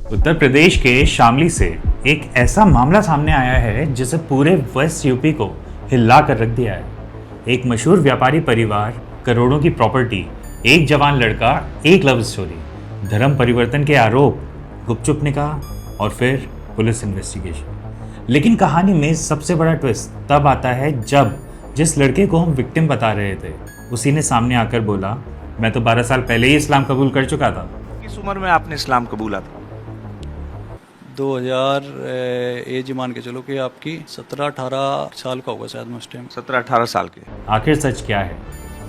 उत्तर प्रदेश के शामली से एक ऐसा मामला सामने आया है जिसे पूरे वेस्ट यूपी को हिला कर रख दिया है। एक मशहूर व्यापारी परिवार, करोड़ों की प्रॉपर्टी, एक जवान लड़का, एक लव स्टोरी, धर्म परिवर्तन के आरोप, गुपचुप निकाह और फिर पुलिस इन्वेस्टिगेशन। लेकिन कहानी में सबसे बड़ा ट्विस्ट तब आता है जब जिस लड़के को हम विक्टिम बता रहे थे उसी ने सामने आकर बोला, मैं तो 12 साल पहले ही इस्लाम कबूल कर चुका था। किस उम्र में आपने इस्लाम कबूला था? 2000 एज मान के चलो कि आपकी 17-18 साल का होगा शायद मैं उस टाइम। 17-18 साल के। आखिर सच क्या है?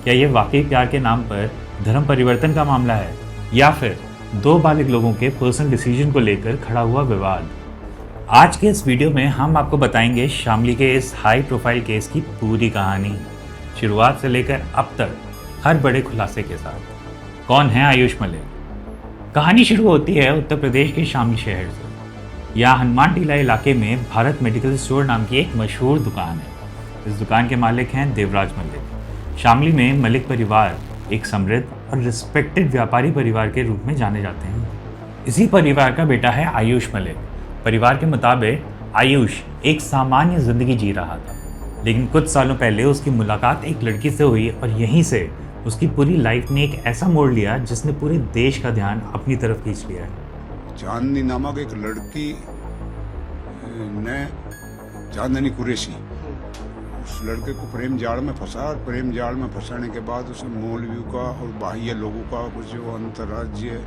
क्या ये वाकई प्यार के नाम पर धर्म परिवर्तन का मामला है या फिर दो बालिग लोगों के पर्सनल डिसीजन को लेकर खड़ा हुआ विवाद? आज के इस वीडियो में हम आपको बताएंगे शामली के इस हाई प्रोफाइल केस की पूरी कहानी, शुरुआत से लेकर अब तक हर बड़े खुलासे के साथ। कौन है आयुष मलिक? कहानी शुरू होती है उत्तर प्रदेश के शामली शहर से। यहाँ हनुमान टीला इलाके में भारत मेडिकल स्टोर नाम की एक मशहूर दुकान है। इस दुकान के मालिक हैं देवराज मलिक। शामली में मलिक परिवार एक समृद्ध और रिस्पेक्टेड व्यापारी परिवार के रूप में जाने जाते हैं। इसी परिवार का बेटा है आयुष मलिक। परिवार के मुताबिक आयुष एक सामान्य जिंदगी जी रहा था, लेकिन कुछ सालों पहले उसकी मुलाकात एक लड़की से हुई और यहीं से उसकी पूरी लाइफ ने एक ऐसा मोड़ लिया जिसने पूरे देश का ध्यान अपनी तरफ खींच लिया है। चांदनी नामक एक लड़की ने, चांदनी कुरैशी, उस लड़के को प्रेम जाल में फंसा और प्रेम जाल में फंसाने के बाद उसे मौलवियों का और बाह्य लोगों का कुछ जो अंतर्राज्य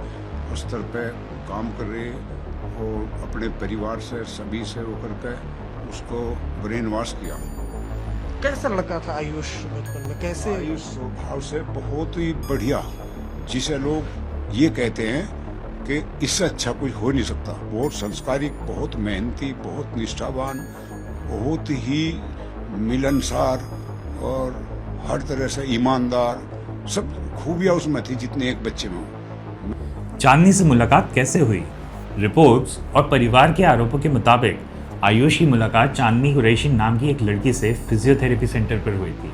स्तर पे काम कर रहे और अपने परिवार से सभी से होकर के उसको ब्रेन वॉश किया। कैसा लड़का था आयुष बचपन में? कैसे? आयुष स्वभाव से बहुत ही बढ़िया, जिसे लोग ये कहते हैं कि इससे अच्छा कुछ हो नहीं सकता। बहुत संस्कारिक, बहुत मेहनती, बहुत निष्ठावान, बहुत ही मिलनसार और हर तरह से ईमानदार, सब खूबियां उसमें थी जितने एक बच्चे में हो। चांदनी से मुलाकात कैसे हुई? रिपोर्ट्स और परिवार के आरोपों के मुताबिक आयुष की मुलाकात चांदनी कुरैशी नाम की एक लड़की से फिजियोथेरेपी सेंटर पर हुई थी।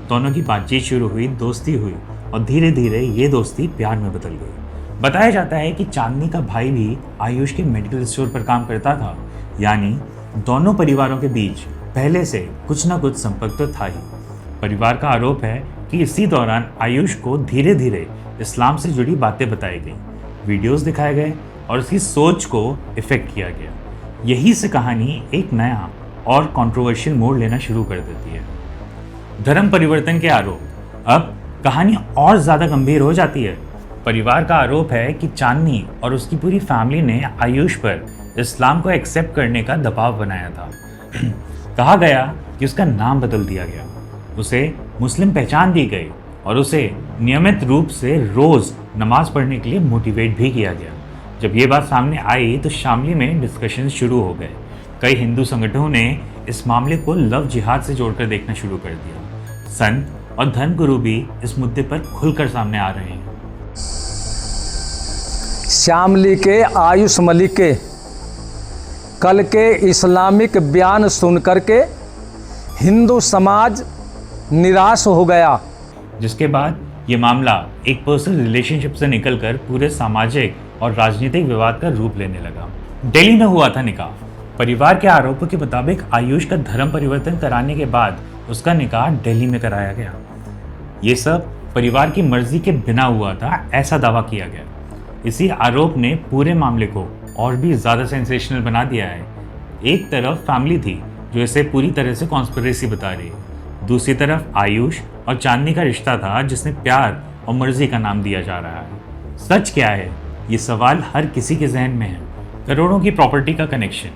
दोनों की बातचीत शुरू हुई, दोस्ती हुई और धीरे धीरे ये दोस्ती प्यार में बदल गई। बताया जाता है कि चांदनी का भाई भी आयुष के मेडिकल स्टोर पर काम करता था, यानी दोनों परिवारों के बीच पहले से कुछ ना कुछ संपर्क तो था ही। परिवार का आरोप है कि इसी दौरान आयुष को धीरे धीरे इस्लाम से जुड़ी बातें बताई गई, वीडियोस दिखाए गए और उसकी सोच को इफेक्ट किया गया। यही से कहानी एक नया और कंट्रोवर्शियल मोड़ लेना शुरू कर देती है। धर्म परिवर्तन के आरोप। अब कहानी और ज़्यादा गंभीर हो जाती है। परिवार का आरोप है कि चांदनी और उसकी पूरी फैमिली ने आयुष पर इस्लाम को एक्सेप्ट करने का दबाव बनाया था। कहा गया कि उसका नाम बदल दिया गया, उसे मुस्लिम पहचान दी गई और उसे नियमित रूप से रोज़ नमाज पढ़ने के लिए मोटिवेट भी किया गया। जब ये बात सामने आई तो शामली में डिस्कशन शुरू हो गए। कई हिंदू संगठनों ने इस मामले को लव जिहाद से जोड़कर देखना शुरू कर दिया। संत और धर्मगुरु भी इस मुद्दे पर खुलकर सामने आ रहे हैं। शामली के आयुष मलिक के कल के इस्लामिक बयान सुनकर के हिंदू समाज निराश हो गया, जिसके बाद ये मामला एक पर्सनल रिलेशनशिप से निकलकर पूरे सामाजिक और राजनीतिक विवाद का रूप लेने लगा। दिल्ली में हुआ था निकाह। परिवार के आरोपों के मुताबिक आयुष का धर्म परिवर्तन कराने के बाद उसका निकाह दिल्ली में कराया गया। ये सब परिवार की मर्जी के बिना हुआ था, ऐसा दावा किया गया। इसी आरोप ने पूरे मामले को और भी ज़्यादा सेंसेशनल बना दिया है। एक तरफ फैमिली थी जो इसे पूरी तरह से कॉन्स्पिरेसी बता रही है, दूसरी तरफ आयुष और चांदनी का रिश्ता था जिसने प्यार और मर्जी का नाम दिया जा रहा है। सच क्या है? ये सवाल हर किसी के जहन में है। करोड़ों की प्रॉपर्टी का कनेक्शन।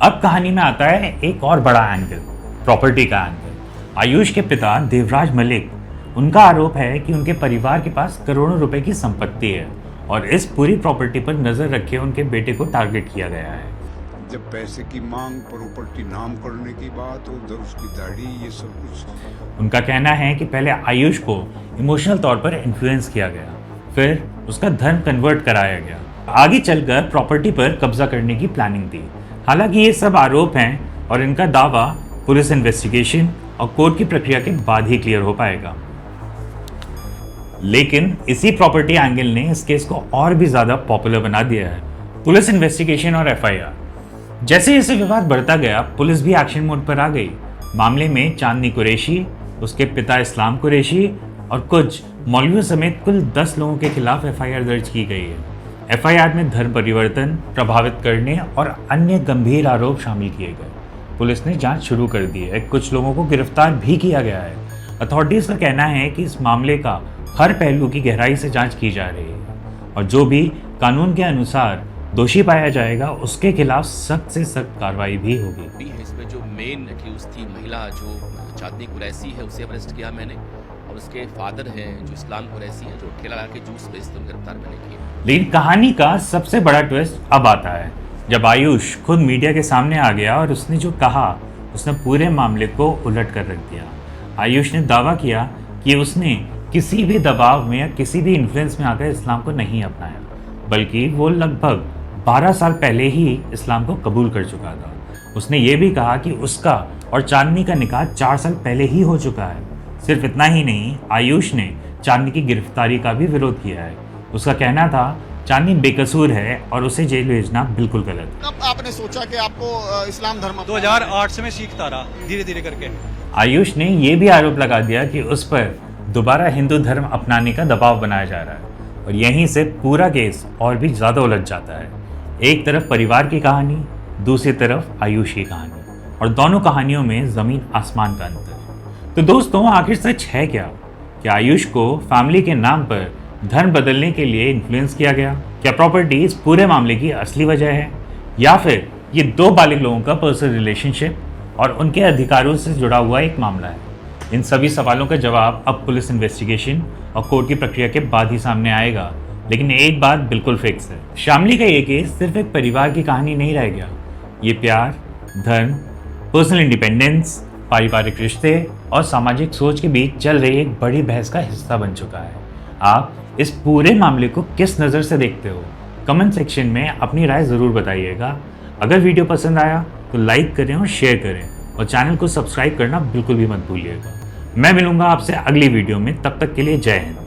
अब कहानी में आता है एक और बड़ा एंगल, प्रॉपर्टी का एंगल। आयुष के पिता देवराज मलिक, उनका आरोप है कि उनके परिवार के पास करोड़ों रुपए की संपत्ति है और इस पूरी प्रॉपर्टी पर नजर रखे उनके बेटे को टारगेट किया गया है। जब पैसे की मांग, प्रॉपर्टी नाम करने की बात, उधर उसकी दाढ़ी, ये सब कुछ। उनका कहना है कि पहले आयुष को इमोशनल तौर पर इन्फ्लुएंस किया गया, फिर उसका धर्म कन्वर्ट कराया गया, आगे चलकर प्रॉपर्टी पर कब्जा करने की प्लानिंग थी। हालांकि ये सब आरोप हैं और इनका दावा पुलिस इन्वेस्टिगेशन और कोर्ट की प्रक्रिया के बाद ही क्लियर हो पाएगा। लेकिन इसी प्रॉपर्टी एंगल ने इस केस को और भी ज़्यादा पॉपुलर बना दिया है। पुलिस इन्वेस्टिगेशन और एफआईआर। जैसे जैसे विवाद बढ़ता गया, पुलिस भी एक्शन मोड पर आ गई। मामले में चांदनी कुरैशी, उसके पिता इस्लाम कुरैशी और कुछ मौलवियों समेत कुल 10 लोगों के खिलाफ एफआईआर दर्ज की गई है। एफआईआर में धर्म परिवर्तन, प्रभावित करने और अन्य गंभीर आरोप शामिल किए गए। पुलिस ने जांच शुरू कर दी है, कुछ लोगों को गिरफ्तार भी किया गया है। अथॉरिटीज का कहना है कि इस मामले का हर पहलू की गहराई से जांच की जा रही है और जो भी कानून के अनुसार दोषी पाया जाएगा उसके खिलाफ सख्त से सख्त कार्रवाई भी होगी। इसमें जो मेन एक्यूज थी महिला जो चांदनी कुरैशी है, उसे अरेस्ट किया मैंने, और उसके फादर हैं जो इस्लाम कुरैशी हैं जो ठेला लगा के जूस बेचते हैं, गिरफ्तार मैंने किए। लेकिन कहानी का सबसे बड़ा ट्विस्ट अब आता है जब आयुष खुद मीडिया के सामने आ गया और उसने जो कहा उसने पूरे मामले को उलट कर रख दिया। आयुष ने दावा किया कि उसने किसी भी दबाव में या किसी भी इन्फ्लुएंस में आकर इस्लाम को नहीं अपनाया, बल्कि वो लगभग 12 साल पहले ही इस्लाम को कबूल कर चुका था। उसने ये भी कहा कि उसका और चांदनी का निकाह 4 साल पहले ही हो चुका है। सिर्फ इतना ही नहीं, आयुष ने चांदनी की गिरफ्तारी का भी विरोध किया है। उसका कहना था चांदनी बेकसूर है और उसे जेल भेजना बिल्कुल गलत। कब आपने सोचा कि आपको इस्लाम धर्म 2008 से मैं सीखता रहा धीरे धीरे करके। आयुष ने यह भी आरोप लगा दिया कि उस पर दोबारा हिंदू धर्म अपनाने का दबाव बनाया जा रहा है और यहीं से पूरा केस और भी ज़्यादा उलझ जाता है। एक तरफ परिवार की कहानी, दूसरी तरफ आयुष की कहानी, और दोनों कहानियों में ज़मीन आसमान का अंतर। तो दोस्तों, आखिर सच है क्या? क्या आयुष को फैमिली के नाम पर धर्म बदलने के लिए इन्फ्लुएंस किया गया? क्या प्रॉपर्टी इस पूरे मामले की असली वजह है, या फिर ये 2 बालिग लोगों का पर्सनल रिलेशनशिप और उनके अधिकारों से जुड़ा हुआ एक मामला है? इन सभी सवालों का जवाब अब पुलिस इन्वेस्टिगेशन और कोर्ट की प्रक्रिया के बाद ही सामने आएगा। लेकिन एक बात बिल्कुल फिक्स है, शामली का ये केस सिर्फ एक परिवार की कहानी नहीं रह गया। ये प्यार, धर्म, पर्सनल इंडिपेंडेंस, पारिवारिक रिश्ते और सामाजिक सोच के बीच चल रही एक बड़ी बहस का हिस्सा बन चुका है। आप इस पूरे मामले को किस नज़र से देखते हो? कमेंट सेक्शन में अपनी राय ज़रूर बताइएगा। अगर वीडियो पसंद आया तो लाइक करें और शेयर करें और चैनल को सब्सक्राइब करना बिल्कुल भी मत भूलिएगा। मैं मिलूंगा आपसे अगली वीडियो में, तब तक के लिए जय हिंद।